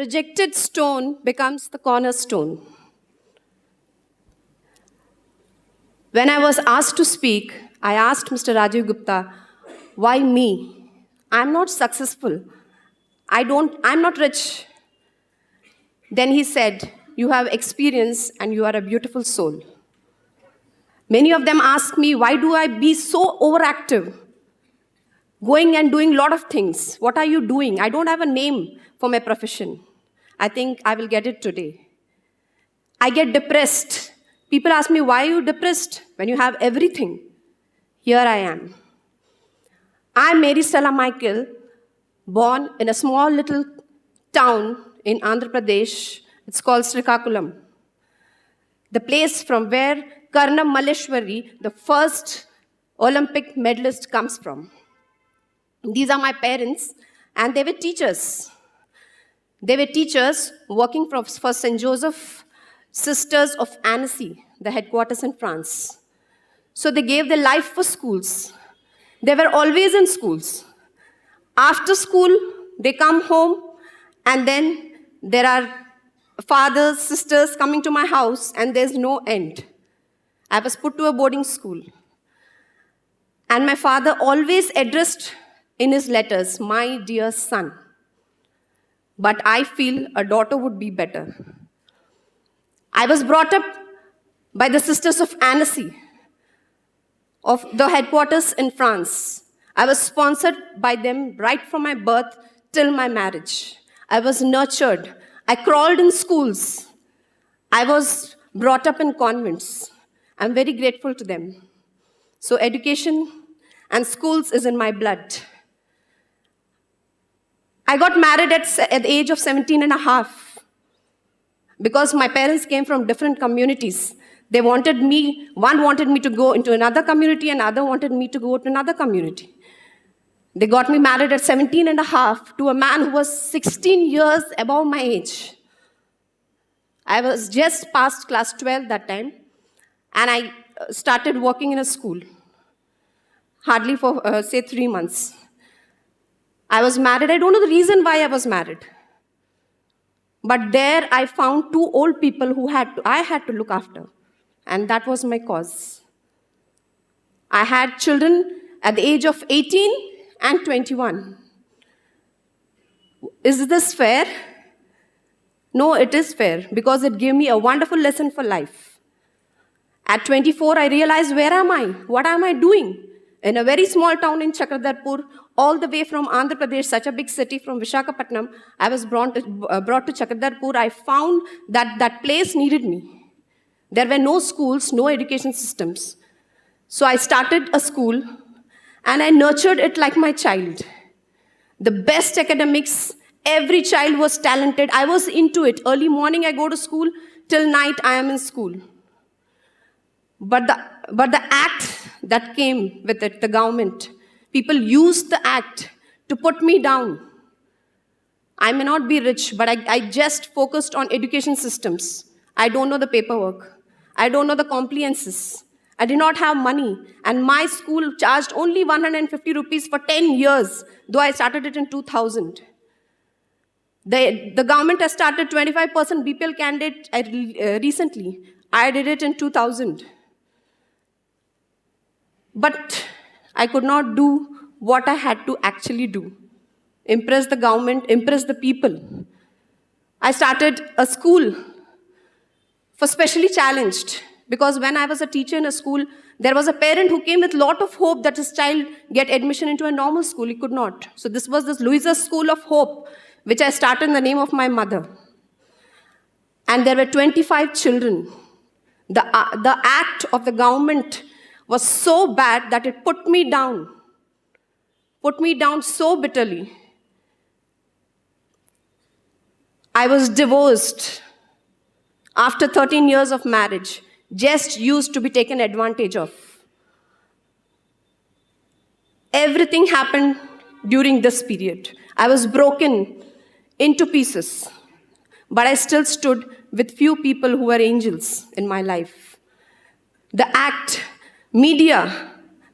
rejected stone becomes the cornerstone. When I was asked to speak, I asked Mr. Rajiv Gupta, why me? I'm not successful. I'm not rich. Then he said, you have experience and you are a beautiful soul. Many of them ask me, why do I be so overactive? Going and doing a lot of things. What are you doing? I don't have a name for my profession. I think I will get it today. I get depressed. People ask me, why are you depressed when you have everything? Here I am. I'm Mary Stella Michael, born in a small little town in Andhra Pradesh. It's called Srikakulam. The place from where Karnam Malleshwari, the first Olympic medalist, comes from. These are my parents, and they were teachers. They were teachers working for St. Joseph Sisters of Annecy, the headquarters in France. So they gave their life for schools. They were always in schools. After school, they come home, and then there are fathers, sisters coming to my house, and there's no end. I was put to a boarding school. And my father always addressed in his letters, my dear son. But I feel a daughter would be better. I was brought up by the Sisters of Annecy, of the headquarters in France. I was sponsored by them right from my birth till my marriage. I was nurtured. I crawled in schools. I was brought up in convents. I'm very grateful to them. So education and schools is in my blood. I got married at the age of 17 and a half because my parents came from different communities. One wanted me to go into another community, and other wanted me to go to another community. They got me married at 17 and a half to a man who was 16 years above my age. I was just past class 12 that time, and I started working in a school, hardly for, 3 months. I was married. I don't know the reason why I was married. But there I found 2 old people who I had to look after. And that was my cause. I had children at the age of 18 and 21. Is this fair? No, it is fair because it gave me a wonderful lesson for life. At 24, I realized, where am I? What am I doing? In a very small town in Chakradarpur, all the way from Andhra Pradesh, such a big city, from Visakhapatnam, I was brought to Chakradarpur. I found that that place needed me. There were no schools, no education systems. So I started a school, and I nurtured it like my child. The best academics, every child was talented. I was into it. Early morning I go to school, till night I am in school. But the act that came with it, the government, people used the act to put me down. I may not be rich, but I just focused on education systems. I don't know the paperwork. I don't know the compliances. I did not have money. And my school charged only 150 rupees for 10 years, though I started it in 2000. The government has started 25% BPL candidate recently. I did it in 2000. But I could not do what I had to actually do. Impress the government, impress the people. I started a school for specially challenged, because when I was a teacher in a school, there was a parent who came with a lot of hope that his child get admission into a normal school. He could not. So this was this Louisa School of Hope, which I started in the name of my mother. And there were 25 children. The act of the government was so bad that it put me down so bitterly. I was divorced after 13 years of marriage, just used to be taken advantage of. Everything happened during this period. I was broken into pieces, but I still stood with few people who were angels in my life. The act, media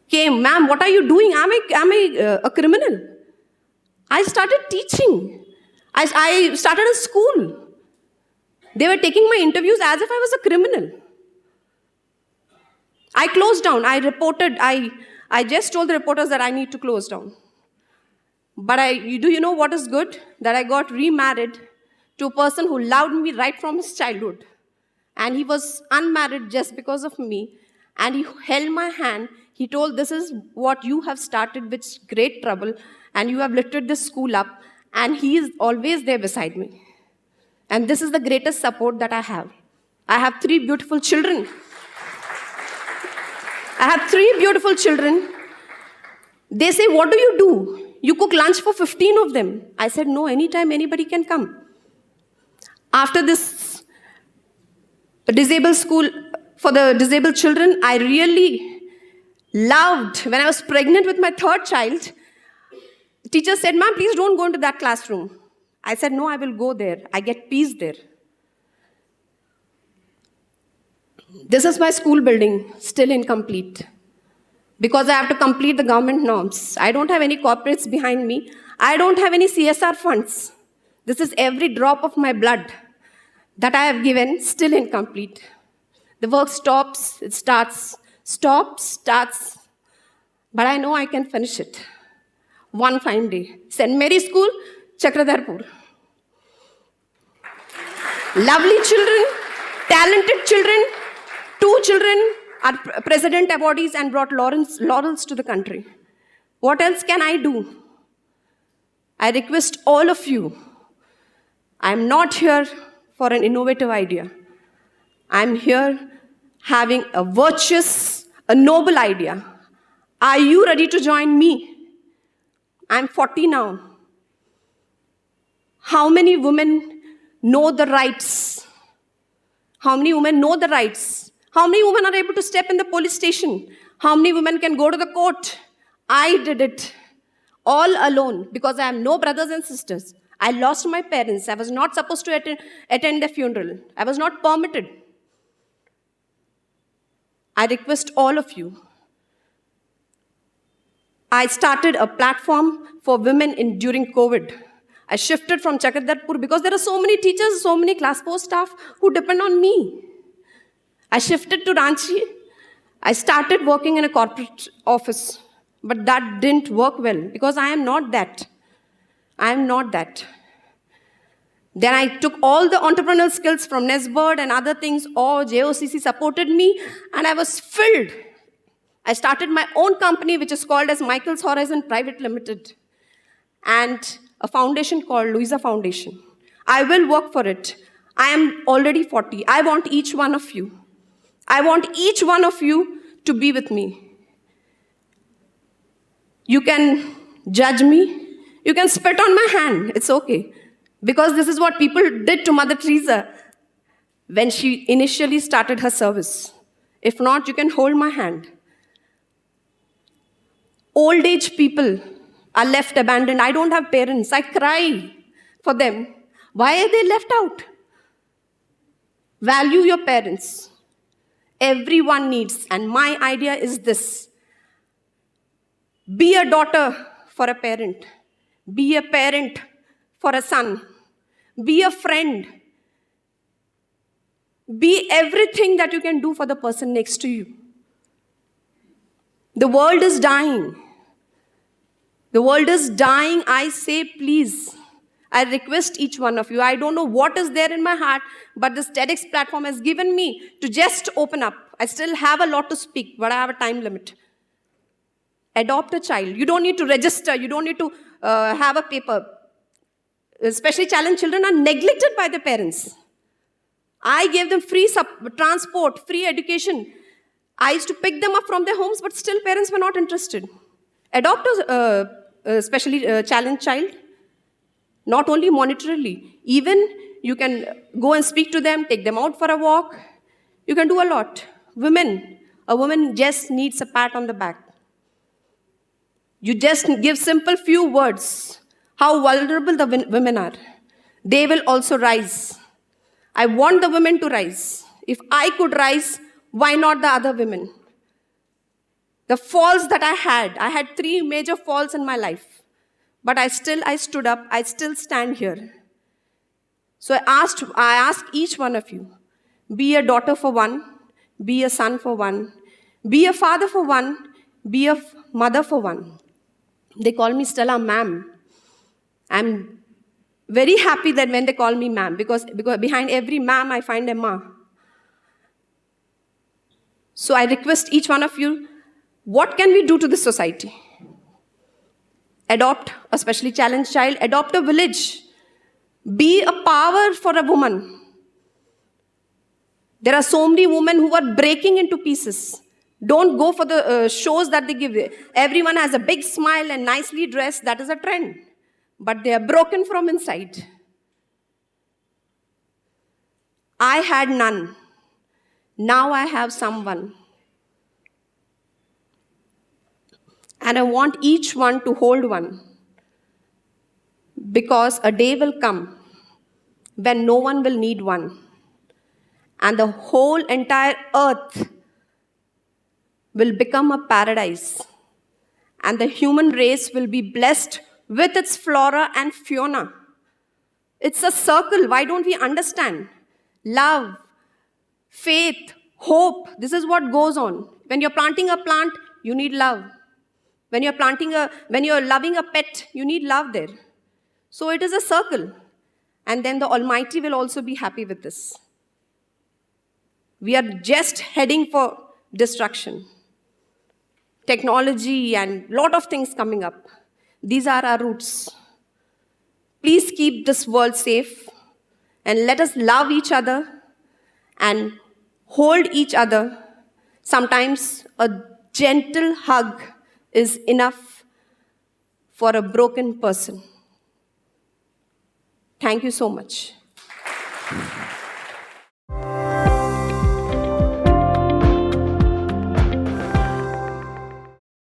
came, ma'am, what are you doing? Am I a criminal? I started teaching. I started a school. They were taking my interviews as if I was a criminal. I closed down. I reported. I just told the reporters that I need to close down. But do you know what is good? That I got remarried to a person who loved me right from his childhood. And he was unmarried just because of me. And he held my hand. He told, this is what you have started with great trouble. And you have lifted this school up. And he is always there beside me. And this is the greatest support that I have. I have 3 beautiful children. I have 3 beautiful children. They say, what do you do? You cook lunch for 15 of them. I said, no, anytime anybody can come. After this disabled school for the disabled children, I really loved, when I was pregnant with my 3rd child, the teacher said, ma'am, please don't go into that classroom. I said, no, I will go there. I get peace there. This is my school building, still incomplete. Because I have to complete the government norms. I don't have any corporates behind me. I don't have any CSR funds. This is every drop of my blood that I have given, still incomplete. The work stops, it starts, stops, starts. But I know I can finish it. One fine day. St. Mary's School, Chakradarpur. Lovely children, talented children, 2 children are president awardees and brought laurels to the country. What else can I do? I request all of you, I'm not here for an innovative idea. I'm here having a virtuous, a noble idea. Are you ready to join me? I'm 40 now. How many women know the rights? How many women know the rights? How many women are able to step in the police station? How many women can go to the court? I did it all alone because I have no brothers and sisters. I lost my parents. I was not supposed to attend their funeral. I was not permitted. I request all of you. I started a platform for women during COVID. I shifted from Chakradarpur because there are so many teachers, so many class 4 staff who depend on me. I shifted to Ranchi. I started working in a corporate office, but that didn't work well because I am not that. I am not that. Then I took all the entrepreneurial skills from Nesbird and other things. JOCC supported me, and I was filled. I started my own company, which is called as Michael's Horizon Private Limited, and a foundation called Louisa Foundation. I will work for it. I am already 40. I want each one of you. I want each one of you to be with me. You can judge me. You can spit on my hand. It's okay. Because this is what people did to Mother Teresa when she initially started her service. If not, you can hold my hand. Old age people are left abandoned. I don't have parents. I cry for them. Why are they left out? Value your parents. Everyone needs, and my idea is this. Be a daughter for a parent. Be a parent for a son. Be a friend. Be everything that you can do for the person next to you. The world is dying. The world is dying. I say, please. I request each one of you. I don't know what is there in my heart, but this TEDx platform has given me to just open up. I still have a lot to speak, but I have a time limit. Adopt a child. You don't need to register. You don't need to have a paper. Especially challenged children are neglected by their parents. I gave them free transport, free education. I used to pick them up from their homes, but still parents were not interested. Adopt a especially challenged child. Not only monetarily, even you can go and speak to them, take them out for a walk. You can do a lot. A woman just needs a pat on the back. You just give simple few words, how vulnerable the women are. They will also rise. I want the women to rise. If I could rise, why not the other women? The falls that I had 3 major falls in my life. But I stood up, I still stand here. So I ask each one of you, be a daughter for one, be a son for one, be a father for one, be a mother for one. They call me Stella ma'am. I'm very happy that when they call me ma'am, because behind every ma'am I find a ma. So I request each one of you, what can we do to this society? Adopt a specially challenged child, adopt a village, be a power for a woman. There are so many women who are breaking into pieces. Don't go for the shows that they give. Everyone has a big smile and nicely dressed. That is a trend. But they are broken from inside. I had none. Now I have someone. And I want each one to hold one. Because a day will come when no one will need one. And the whole entire earth will become a paradise. And the human race will be blessed with its flora and fauna. It's a circle. Why don't we understand? Love, faith, hope. This is what goes on. When you're planting a plant, you need love. When you're loving a pet, you need love there. So it is a circle. And then the Almighty will also be happy with this. We are just heading for destruction. Technology and lot of things coming up. These are our roots. Please keep this world safe and let us love each other and hold each other. Sometimes a gentle hug is enough for a broken person. Thank you so much.